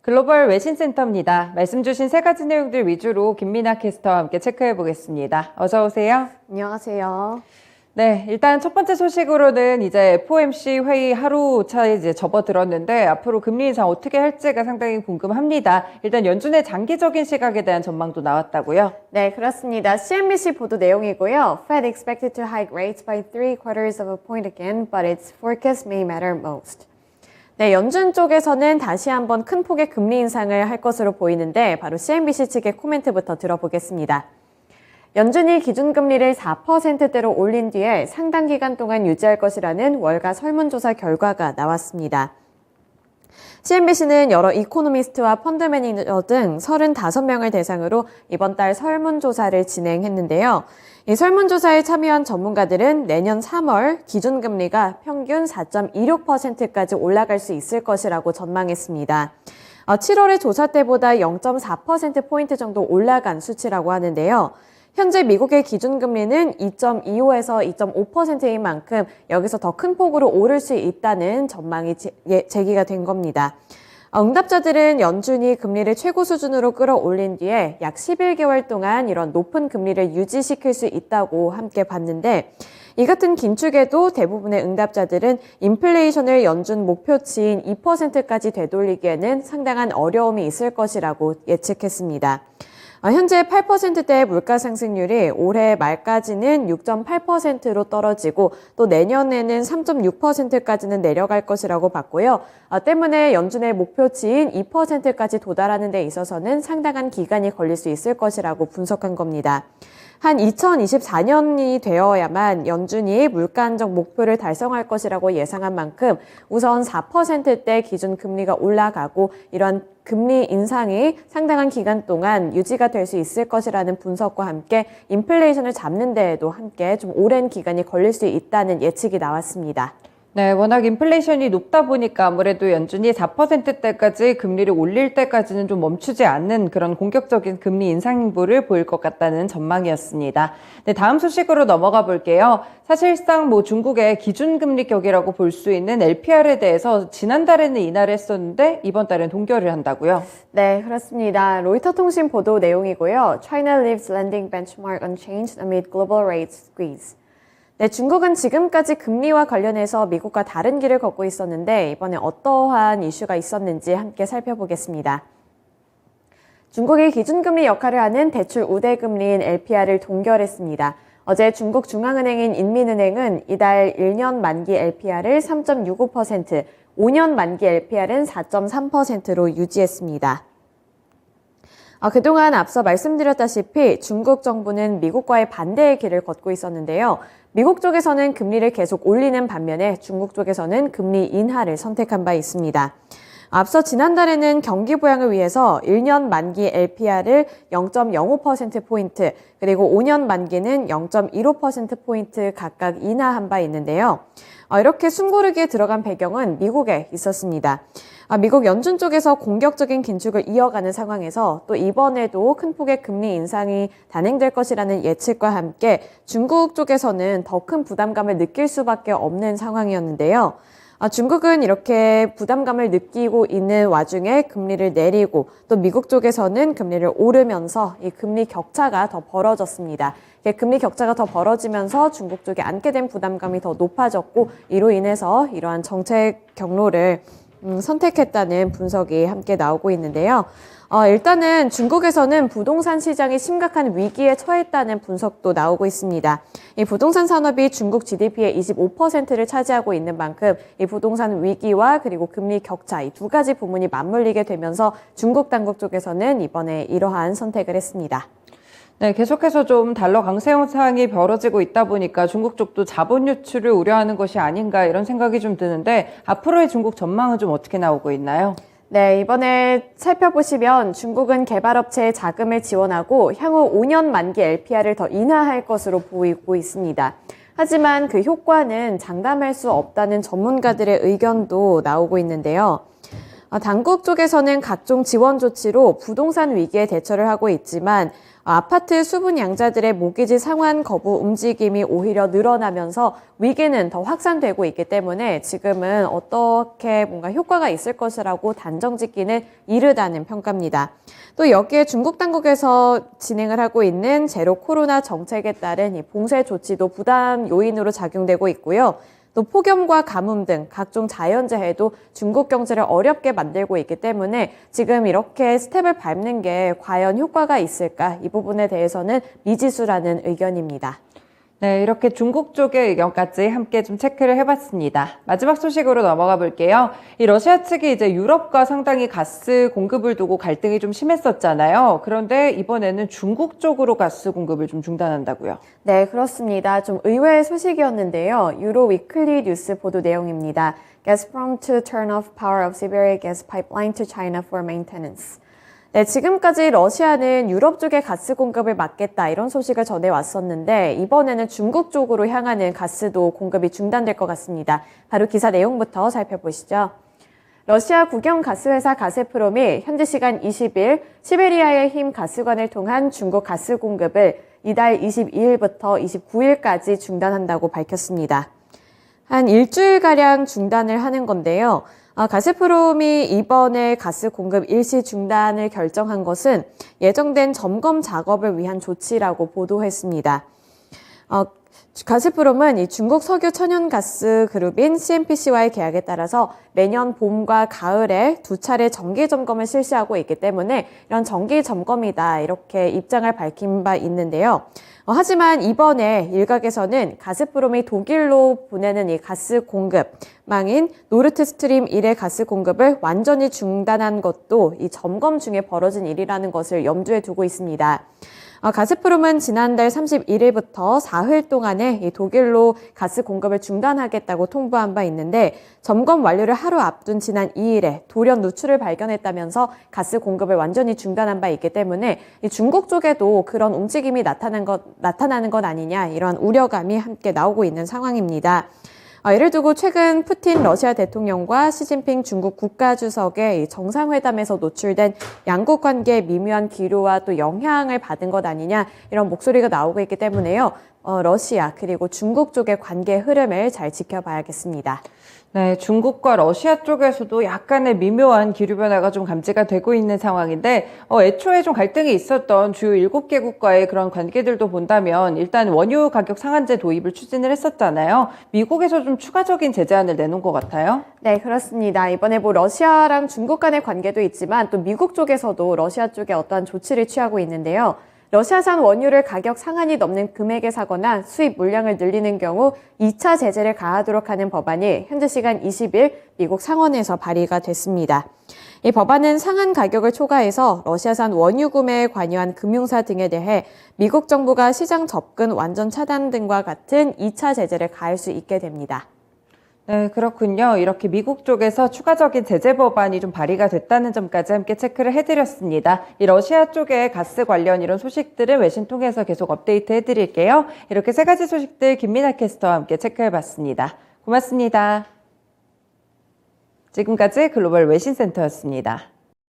글로벌 외신센터입니다. 말씀 주신 세 가지 내용들 위주로 김민아 캐스터와 함께 체크해 보겠습니다. 어서 오세요. 안녕하세요. 네, 일단 첫 번째 소식으로는 이제 FOMC 회의 하루 차에 이제 접어들었는데 앞으로 금리 인상 어떻게 할지가 상당히 궁금합니다. 일단 연준의 장기적인 시각에 대한 전망도 나왔다고요? 네, 그렇습니다. CNBC 보도 내용이고요. Fed expected to hike rates by 3/4 of a point again, but its forecast may matter most. 네, 연준 쪽에서는 다시 한번 큰 폭의 금리 인상을 할 것으로 보이는데 바로 CNBC 측의 코멘트부터 들어보겠습니다. 연준이 기준금리를 4%대로 올린 뒤에 상당 기간 동안 유지할 것이라는 월가 설문조사 결과가 나왔습니다. CNBC는 여러 이코노미스트와 펀드 매니저 등 35명을 대상으로 이번 달 설문조사를 진행했는데요. 이 설문조사에 참여한 전문가들은 내년 3월 기준금리가 평균 4.26%까지 올라갈 수 있을 것이라고 전망했습니다. 7월의 조사 때보다 0.4%포인트 정도 올라간 수치라고 하는데요. 현재 미국의 기준금리는 2.25에서 2.5%인 만큼 여기서 더 큰 폭으로 오를 수 있다는 전망이 제기가 된 겁니다. 응답자들은 연준이 금리를 최고 수준으로 끌어올린 뒤에 약 11개월 동안 이런 높은 금리를 유지시킬 수 있다고 함께 봤는데 이 같은 긴축에도 대부분의 응답자들은 인플레이션을 연준 목표치인 2%까지 되돌리기에는 상당한 어려움이 있을 것이라고 예측했습니다. 현재 8%대의 물가 상승률이 올해 말까지는 6.8%로 떨어지고 또 내년에는 3.6%까지는 내려갈 것이라고 봤고요. 때문에 연준의 목표치인 2%까지 도달하는 데 있어서는 상당한 기간이 걸릴 수 있을 것이라고 분석한 겁니다. 한 2024년이 되어야만 연준이 물가 안정 목표를 달성할 것이라고 예상한 만큼 우선 4%대 기준 금리가 올라가고 이러한 금리 인상이 상당한 기간 동안 유지가 될 수 있을 것이라는 분석과 함께 인플레이션을 잡는 데에도 함께 좀 오랜 기간이 걸릴 수 있다는 예측이 나왔습니다. 네, 워낙 인플레이션이 높다 보니까 아무래도 연준이 4%대까지 금리를 올릴 때까지는 좀 멈추지 않는 그런 공격적인 금리 인상 행보를 보일 것 같다는 전망이었습니다. 네, 다음 소식으로 넘어가 볼게요. 사실상 중국의 기준금리격이라고 볼 수 있는 LPR에 대해서 지난달에는 인하를 했었는데 이번 달엔 동결을 한다고요? 네, 그렇습니다. 로이터 통신 보도 내용이고요. China leaves lending benchmark unchanged amid global rate squeeze. 네, 중국은 지금까지 금리와 관련해서 미국과 다른 길을 걷고 있었는데 이번에 어떠한 이슈가 있었는지 함께 살펴보겠습니다. 중국이 기준금리 역할을 하는 대출 우대금리인 LPR을 동결했습니다. 어제 중국 중앙은행인 인민은행은 이달 1년 만기 LPR을 3.65%, 5년 만기 LPR은 4.3%로 유지했습니다. 그동안 앞서 말씀드렸다시피 중국 정부는 미국과의 반대의 길을 걷고 있었는데요. 미국 쪽에서는 금리를 계속 올리는 반면에 중국 쪽에서는 금리 인하를 선택한 바 있습니다. 앞서 지난달에는 경기 부양을 위해서 1년 만기 LPR을 0.05%포인트, 그리고 5년 만기는 0.15%포인트 각각 인하한 바 있는데요. 이렇게 숨고르기에 들어간 배경은 미국에 있었습니다. 미국 연준 쪽에서 공격적인 긴축을 이어가는 상황에서 또 이번에도 큰 폭의 금리 인상이 단행될 것이라는 예측과 함께 중국 쪽에서는 더 큰 부담감을 느낄 수밖에 없는 상황이었는데요. 중국은 이렇게 부담감을 느끼고 있는 와중에 금리를 내리고 또 미국 쪽에서는 금리를 오르면서 이 금리 격차가 더 벌어졌습니다. 금리 격차가 더 벌어지면서 중국 쪽에 안게 된 부담감이 더 높아졌고 이로 인해서 이러한 정책 경로를 선택했다는 분석이 함께 나오고 있는데요. 일단은 중국에서는 부동산 시장이 심각한 위기에 처했다는 분석도 나오고 있습니다. 이 부동산 산업이 중국 GDP의 25%를 차지하고 있는 만큼 이 부동산 위기와 그리고 금리 격차 이 두 가지 부분이 맞물리게 되면서 중국 당국 쪽에서는 이번에 이러한 선택을 했습니다. 네, 계속해서 좀 달러 강세 현상이 벌어지고 있다 보니까 중국 쪽도 자본 유출을 우려하는 것이 아닌가 이런 생각이 좀 드는데 앞으로의 중국 전망은 좀 어떻게 나오고 있나요? 네, 이번에 살펴보시면 중국은 개발업체에 자금을 지원하고 향후 5년 만기 LPR을 더 인하할 것으로 보이고 있습니다. 하지만 그 효과는 장담할 수 없다는 전문가들의 의견도 나오고 있는데요. 당국 쪽에서는 각종 지원 조치로 부동산 위기에 대처를 하고 있지만 아파트 수분 양자들의 모기지 상환 거부 움직임이 오히려 늘어나면서 위기는 더 확산되고 있기 때문에 지금은 어떻게 뭔가 효과가 있을 것이라고 단정 짓기는 이르다는 평가입니다. 또 여기에 중국 당국에서 진행을 하고 있는 제로 코로나 정책에 따른 이 봉쇄 조치도 부담 요인으로 작용되고 있고요. 또 폭염과 가뭄 등 각종 자연재해도 중국 경제를 어렵게 만들고 있기 때문에 지금 이렇게 스텝을 밟는 게 과연 효과가 있을까? 이 부분에 대해서는 미지수라는 의견입니다. 네, 이렇게 중국 쪽의 의견까지 함께 좀 체크를 해봤습니다. 마지막 소식으로 넘어가 볼게요. 이 러시아 측이 이제 유럽과 상당히 가스 공급을 두고 갈등이 좀 심했었잖아요. 그런데 이번에는 중국 쪽으로 가스 공급을 좀 중단한다고요. 네, 그렇습니다. 좀 의외의 소식이었는데요. 유로 위클리 뉴스 보도 내용입니다. Gazprom to turn off power of Siberia gas pipeline to China for maintenance. 네, 지금까지 러시아는 유럽 쪽에 가스 공급을 막겠다 이런 소식을 전해왔었는데 이번에는 중국 쪽으로 향하는 가스도 공급이 중단될 것 같습니다. 바로 기사 내용부터 살펴보시죠. 러시아 국영 가스회사 가세프롬이 현지 시간 20일 시베리아의 힘 가스관을 통한 중국 가스 공급을 이달 22일부터 29일까지 중단한다고 밝혔습니다. 한 일주일가량 중단을 하는 건데요. 가스프롬이 이번에 가스 공급 일시 중단을 결정한 것은 예정된 점검 작업을 위한 조치라고 보도했습니다. 가스프롬은 이 중국 석유 천연가스 그룹인 CNPC와의 계약에 따라서 매년 봄과 가을에 2차례 정기 점검을 실시하고 있기 때문에 이런 정기 점검이다 이렇게 입장을 밝힌 바 있는데요. 하지만 이번에 일각에서는 가스프롬이 독일로 보내는 이 가스 공급망인 노르트스트림 1의 가스 공급을 완전히 중단한 것도 이 점검 중에 벌어진 일이라는 것을 염두에 두고 있습니다. 가스프롬은 지난달 31일부터 사흘 동안에 이 독일로 가스 공급을 중단하겠다고 통보한 바 있는데 점검 완료를 하루 앞둔 지난 2일에 돌연 누출을 발견했다면서 가스 공급을 완전히 중단한 바 있기 때문에 이 중국 쪽에도 그런 움직임이 나타나는 것 아니냐 이런 우려감이 함께 나오고 있는 상황입니다. 이를 두고 최근 푸틴 러시아 대통령과 시진핑 중국 국가주석의 정상회담에서 노출된 양국 관계의 미묘한 기류와 또 영향을 받은 것 아니냐 이런 목소리가 나오고 있기 때문에요. 러시아 그리고 중국 쪽의 관계 흐름을 잘 지켜봐야겠습니다. 네, 중국과 러시아 쪽에서도 약간의 미묘한 기류 변화가 좀 감지가 되고 있는 상황인데 애초에 좀 갈등이 있었던 주요 7개국과의 그런 관계들도 본다면 일단 원유 가격 상한제 도입을 추진을 했었잖아요. 미국에서 좀 추가적인 제재안을 내놓은 것 같아요. 네, 그렇습니다. 이번에 러시아랑 중국 간의 관계도 있지만 또 미국 쪽에서도 러시아 쪽에 어떠한 조치를 취하고 있는데요. 러시아산 원유를 가격 상한이 넘는 금액에 사거나 수입 물량을 늘리는 경우 2차 제재를 가하도록 하는 법안이 현지 시간 20일 미국 상원에서 발의가 됐습니다. 이 법안은 상한 가격을 초과해서 러시아산 원유 구매에 관여한 금융사 등에 대해 미국 정부가 시장 접근 완전 차단 등과 같은 2차 제재를 가할 수 있게 됩니다. 네, 그렇군요. 이렇게 미국 쪽에서 추가적인 제재 법안이 좀 발의가 됐다는 점까지 함께 체크를 해드렸습니다. 이 러시아 쪽의 가스 관련 이런 소식들을 외신 통해서 계속 업데이트 해드릴게요. 이렇게 3가지 소식들 김민아 캐스터와 함께 체크해봤습니다. 고맙습니다. 지금까지 글로벌 외신센터였습니다.